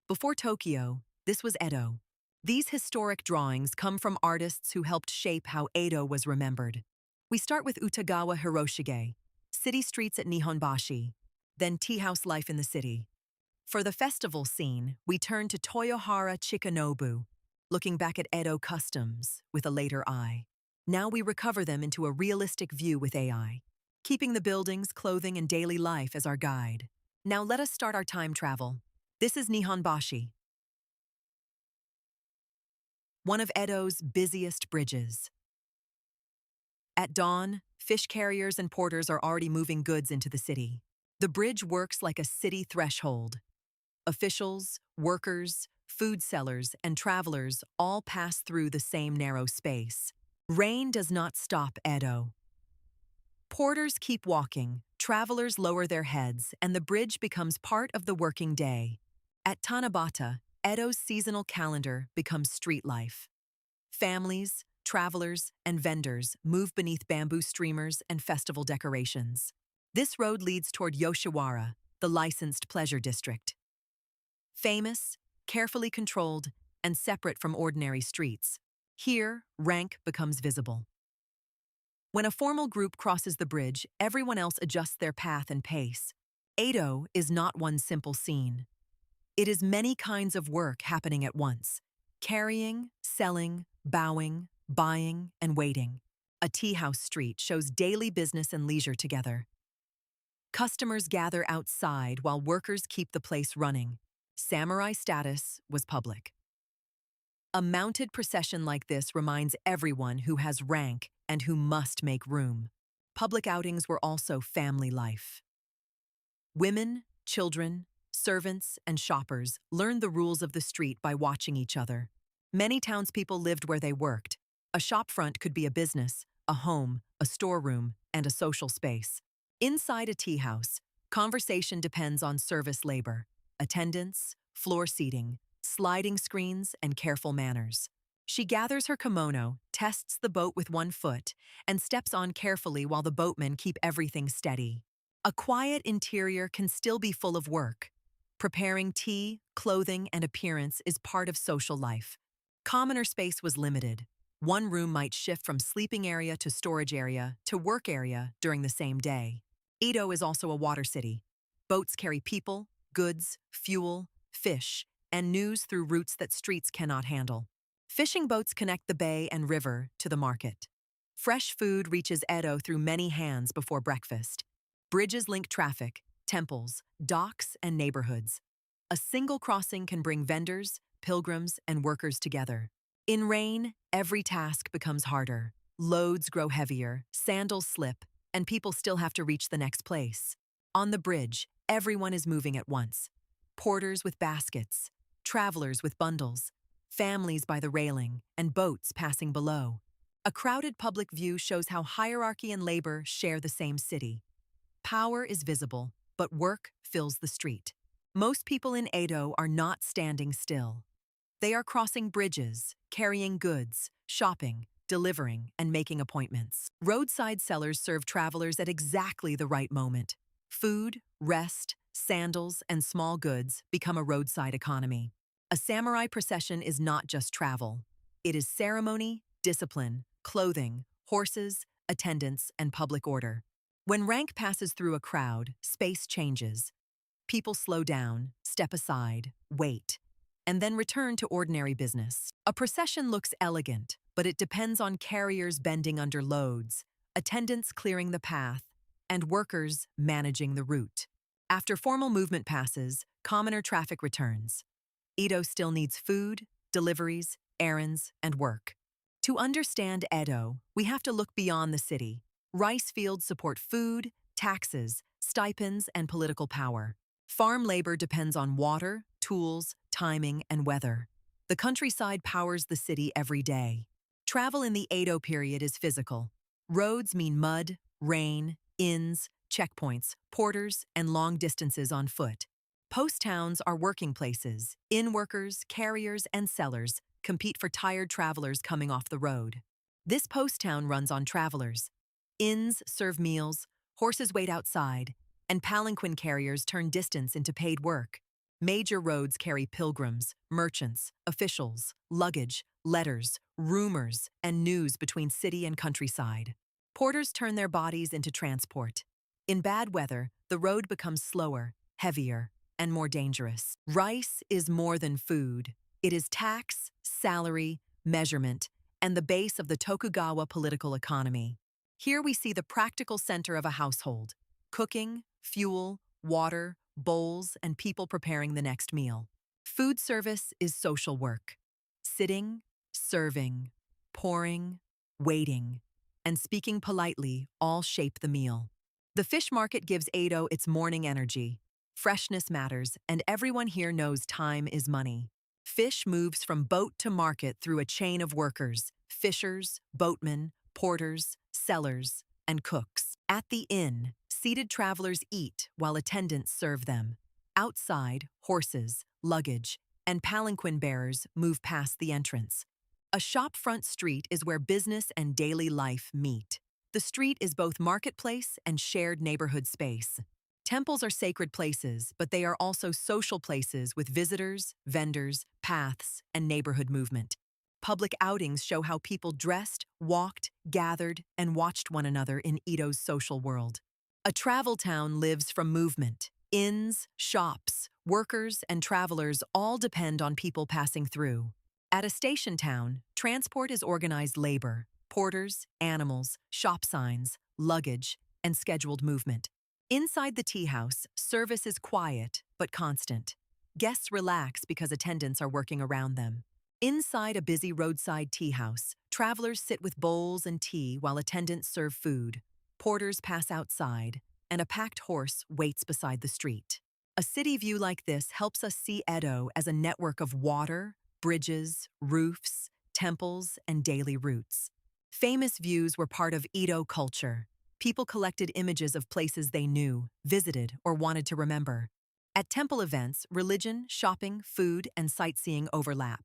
Before Tokyo, this was Edo. These historic drawings come from artists who helped shape how Edo was remembered. We start with Utagawa Hiroshige, city streets at Nihonbashi, then tea house life in the city. For the festival scene, we turn to Toyohara Chikanobu, looking back at Edo customs with a later eye. Now we recover them into a realistic view with AI, keeping the buildings, clothing, and daily life as our guide. Now let us start our time travel. This is Nihonbashi, one of Edo's busiest bridges. At dawn, fish carriers and porters are already moving goods into the city. The bridge works like a city threshold. Officials, workers, food sellers, and travelers all pass through the same narrow space. Rain does not stop Edo. Porters keep walking, travelers lower their heads, and the bridge becomes part of the working day. At Tanabata, Edo's seasonal calendar becomes street life. Families, travelers, and vendors move beneath bamboo streamers and festival decorations. This road leads toward Yoshiwara, the licensed pleasure district. Famous, carefully controlled, and separate from ordinary streets, here, rank becomes visible. When a formal group crosses the bridge, everyone else adjusts their path and pace. Edo is not one simple scene. It is many kinds of work happening at once: carrying, selling, bowing, buying, and waiting. A tea house street shows daily business and leisure together. Customers gather outside while workers keep the place running. Samurai status was public. A mounted procession like this reminds everyone who has rank and who must make room. Public outings were also family life. Women, children, servants, and shoppers learned the rules of the street by watching each other. Many townspeople lived where they worked. A shopfront could be a business, a home, a storeroom, and a social space. Inside a tea house, conversation depends on service labor, attendance, floor seating, sliding screens, and careful manners. She gathers her kimono, tests the boat with one foot, and steps on carefully while the boatmen keep everything steady. A quiet interior can still be full of work. Preparing tea, clothing, and appearance is part of social life. Commoner space was limited. One room might shift from sleeping area to storage area to work area during the same day. Edo is also a water city. Boats carry people, goods, fuel, fish, and news through routes that streets cannot handle. Fishing boats connect the bay and river to the market. Fresh food reaches Edo through many hands before breakfast. Bridges link traffic, temples, docks, and neighborhoods. A single crossing can bring vendors, pilgrims, and workers together. In rain, every task becomes harder. Loads grow heavier, sandals slip, and people still have to reach the next place. On the bridge, everyone is moving at once. Porters with baskets, travelers with bundles, families by the railing, and boats passing below. A crowded public view shows how hierarchy and labor share the same city. Power is visible, but work fills the street. Most people in Edo are not standing still. They are crossing bridges, carrying goods, shopping, delivering, and making appointments. Roadside sellers serve travelers at exactly the right moment. Food, rest, sandals, and small goods become a roadside economy. A samurai procession is not just travel. It is ceremony, discipline, clothing, horses, attendance, and public order. When rank passes through a crowd, space changes. People slow down, step aside, wait, and then return to ordinary business. A procession looks elegant, but it depends on carriers bending under loads, attendants clearing the path, and workers managing the route. After formal movement passes, commoner traffic returns. Edo still needs food, deliveries, errands, and work. To understand Edo, we have to look beyond the city. Rice fields support food, taxes, stipends, and political power. Farm labor depends on water, tools, timing, and weather. The countryside powers the city every day. Travel in the Edo period is physical. Roads mean mud, rain, inns, checkpoints, porters, and long distances on foot. Post towns are working places. Inn workers, carriers, and sellers compete for tired travelers coming off the road. This post town runs on travelers. Inns serve meals, horses wait outside, and palanquin carriers turn distance into paid work. Major roads carry pilgrims, merchants, officials, luggage, letters, rumors, and news between city and countryside. Porters turn their bodies into transport. In bad weather, the road becomes slower, heavier, and more dangerous. Rice is more than food. It is tax, salary, measurement, and the base of the Tokugawa political economy. Here we see the practical center of a household: cooking, fuel, water, bowls, and people preparing the next meal. Food service is social work. Sitting, serving, pouring, waiting, and speaking politely all shape the meal. The fish market gives Edo its morning energy. Freshness matters, and everyone here knows time is money. Fish moves from boat to market through a chain of workers: fishers, boatmen, porters, sellers, and cooks. At the inn, seated travelers eat while attendants serve them. Outside, horses, luggage, and palanquin bearers move past the entrance. A shopfront street is where business and daily life meet. The street is both marketplace and shared neighborhood space. Temples are sacred places, but they are also social places with visitors, vendors, paths, and neighborhood movement. Public outings show how people dressed, walked, gathered, and watched one another in Edo's social world. A travel town lives from movement. Inns, shops, workers, and travelers all depend on people passing through. At a station town, transport is organized labor: porters, animals, shop signs, luggage, and scheduled movement. Inside the tea house, service is quiet but constant. Guests relax because attendants are working around them. Inside a busy roadside tea house, travelers sit with bowls and tea while attendants serve food. Porters pass outside, and a packed horse waits beside the street. A city view like this helps us see Edo as a network of water, bridges, roofs, temples, and daily routes. Famous views were part of Edo culture. People collected images of places they knew, visited, or wanted to remember. At temple events, religion, shopping, food, and sightseeing overlap.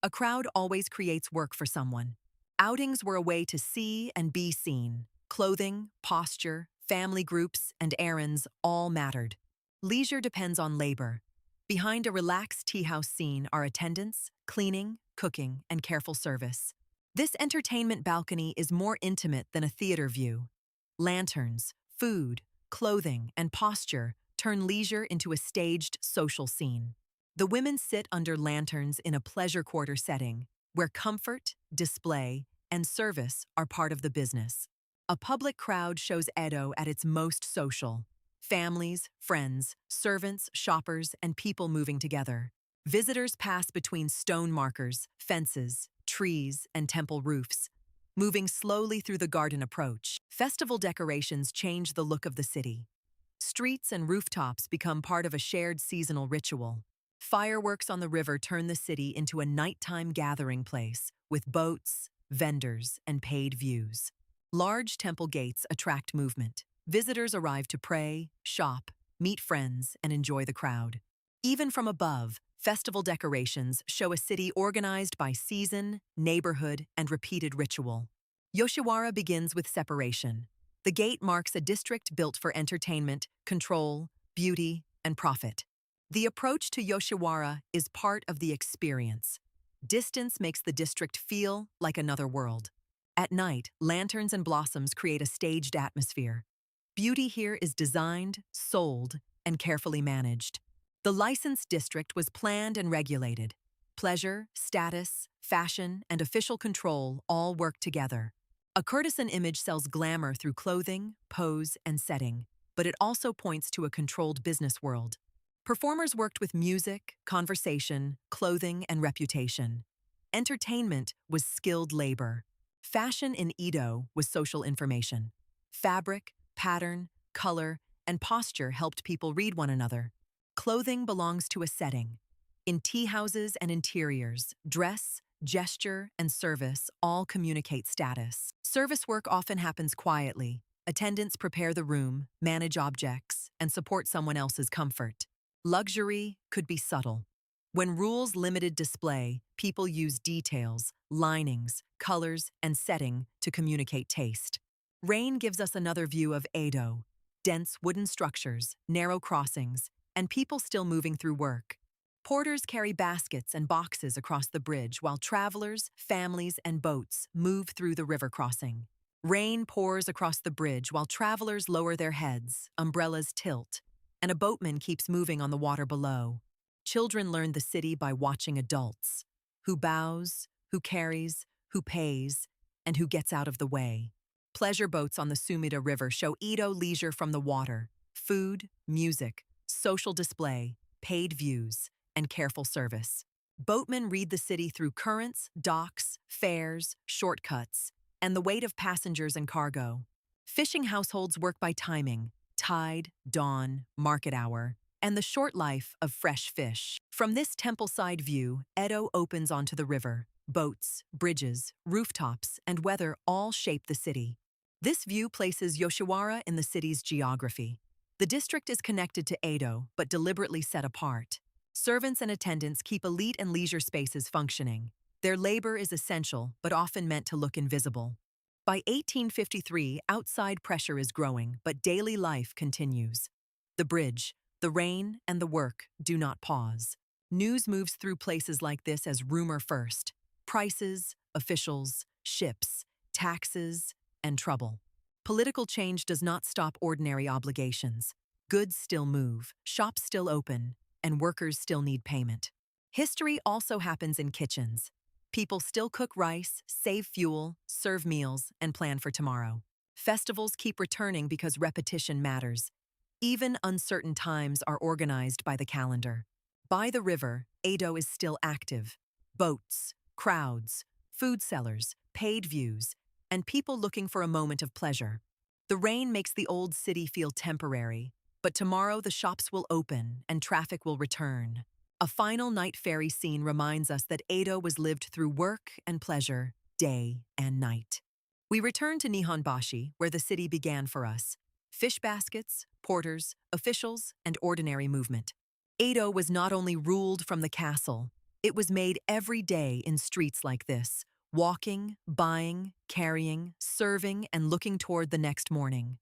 A crowd always creates work for someone. Outings were a way to see and be seen. Clothing, posture, family groups, and errands all mattered. Leisure depends on labor. Behind a relaxed tea house scene are attendants, cleaning, cooking, and careful service. This entertainment balcony is more intimate than a theater view. Lanterns, food, clothing, and posture turn leisure into a staged social scene. The women sit under lanterns in a pleasure quarter setting, where comfort, display, and service are part of the business. A public crowd shows Edo at its most social. Families, friends, servants, shoppers, and people moving together. Visitors pass between stone markers, fences, trees, and temple roofs, moving slowly through the garden approach. Festival decorations change the look of the city. Streets and rooftops become part of a shared seasonal ritual. Fireworks on the river turn the city into a nighttime gathering place with boats, vendors, and paid views. Large temple gates attract movement. Visitors arrive to pray, shop, meet friends, and enjoy the crowd. Even from above, festival decorations show a city organized by season, neighborhood, and repeated ritual. Yoshiwara begins with separation. The gate marks a district built for entertainment, control, beauty, and profit. The approach to Yoshiwara is part of the experience. Distance makes the district feel like another world. At night, lanterns and blossoms create a staged atmosphere. Beauty here is designed, sold, and carefully managed. The licensed district was planned and regulated. Pleasure, status, fashion, and official control all work together. A courtesan image sells glamour through clothing, pose, and setting, but it also points to a controlled business world. Performers worked with music, conversation, clothing, and reputation. Entertainment was skilled labor. Fashion in Edo was social information. Fabric, pattern, color, and posture helped people read one another. Clothing belongs to a setting. In tea houses and interiors, dress, gesture, and service all communicate status. Service work often happens quietly. Attendants prepare the room, manage objects, and support someone else's comfort. Luxury could be subtle. When rules limited display, people use details, linings, colors, and setting to communicate taste. Rain gives us another view of Edo: dense wooden structures, narrow crossings, and people still moving through work. Porters carry baskets and boxes across the bridge while travelers, families, and boats move through the river crossing. Rain pours across the bridge while travelers lower their heads, umbrellas tilt, and a boatman keeps moving on the water below. Children learn the city by watching adults, who bows, who carries, who pays, and who gets out of the way. Pleasure boats on the Sumida River show Edo leisure from the water, food, music, social display, paid views, and careful service. Boatmen read the city through currents, docks, fares, shortcuts, and the weight of passengers and cargo. Fishing households work by timing, tide, dawn, market hour, and the short life of fresh fish. From this temple-side view, Edo opens onto the river. Boats, bridges, rooftops, and weather all shape the city. This view places Yoshiwara in the city's geography. The district is connected to Edo, but deliberately set apart. Servants and attendants keep elite and leisure spaces functioning. Their labor is essential, but often meant to look invisible. By 1853, outside pressure is growing, but daily life continues. The bridge, the rain, and the work do not pause. News moves through places like this as rumor first. Prices, officials, ships, taxes, and trouble. Political change does not stop ordinary obligations. Goods still move, shops still open, and workers still need payment. History also happens in kitchens. People still cook rice, save fuel, serve meals, and plan for tomorrow. Festivals keep returning because repetition matters. Even uncertain times are organized by the calendar. By the river, Edo is still active. Boats, crowds, food sellers, paid views, and people looking for a moment of pleasure. The rain makes the old city feel temporary, but tomorrow the shops will open and traffic will return. A final night ferry scene reminds us that Edo was lived through work and pleasure, day and night. We return to Nihonbashi, where the city began for us. Fish baskets, porters, officials, and ordinary movement. Edo was not only ruled from the castle, it was made every day in streets like this, walking, buying, carrying, serving, and looking toward the next morning.